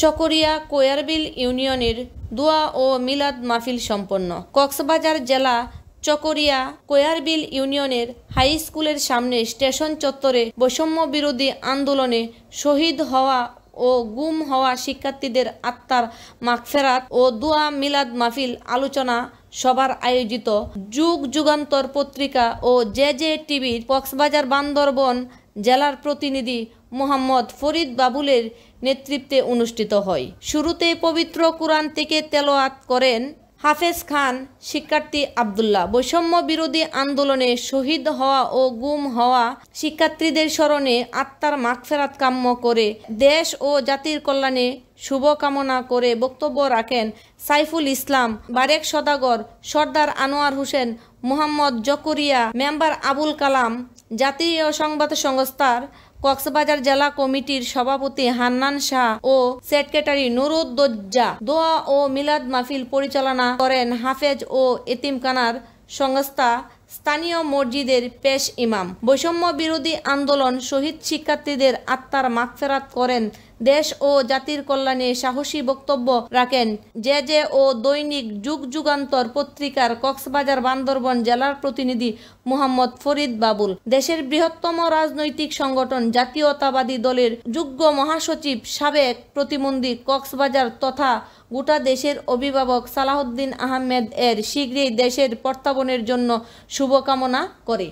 চকরিয়া কোয়ারবিল ইউনিয়নের দোয়া ও মিলাদ মাহফিল সম্পন্ন। কক্সবাজার জেলা চকরিয়া কোয়ারবিল ইউনিয়নের হাই স্কুলের সামনে স্টেশন চত্বরে বৈষম্য বিরোধী আন্দোলনে শহীদ হওয়া ও গুম হওয়া শিক্ষার্থীদের আত্মার মাগফেরাত ও দোয়া মিলাদ মাহফিল আলোচনা সভার আয়োজিত যুগ যুগান্তর পত্রিকা ও জে টিভির কক্সবাজার বান্দরবন জেলার প্রতিনিধি মোহাম্মদ ফরিদ বাবুলের নেতৃত্বে অনুষ্ঠিত হয়। শুরুতে পবিত্র কুরআন থেকে তেলাওয়াত করেন হাফেজ খান শিক্ষার্থী আব্দুল্লাহ। বৈষম্য বিরোধী আন্দোলনে শহীদ হওয়া ও গুম হওয়া শিক্ষার্থীদের স্মরণে আত্মার মাগফেরাত কাম্য করে দেশ ও জাতির কল্যাণে শুভকামনা করে বক্তব্য রাখেন সাইফুল ইসলাম, বারেক সদাগর, সর্দার আনোয়ার হোসেন, মোহাম্মদ জকরিয়া, মেম্বার আবুল কালাম, জাতীয় সংবাদ সংস্থার কক্সবাজার জেলা কমিটির সভাপতি হান্নান শাহ ও সেক্রেটারি নুরুদ্দোজা। দোয়া ও মিলাদ মাহফিল পরিচালনা করেন হাফেজ ও এতিমখানার সংস্থা স্থানীয় মসজিদের পেশ ইমাম। বৈষম্য বিরোধী আন্দোলন শহীদ শিক্ষার্থীদের আত্মার মাগফেরাত করেন দেশ ও জাতির কল্যাণে সাহসী বক্তব্য রাখেন জে ও দৈনিক যুগ যুগান্তর পত্রিকার কক্সবাজার বান্দরবন জেলার প্রতিনিধি মোহাম্মদ ফরিদ বাবুল। দেশের বৃহত্তম রাজনৈতিক সংগঠন জাতীয়তাবাদী দলের যুগ্ম মহাসচিব, সাবেক প্রতিমন্ত্রী কক্সবাজার তথা গোটা দেশের অভিভাবক সালাউদ্দিন আহমেদ এর শীঘ্রই দেশের প্রত্যাবনের জন্য শুভকামনা করে।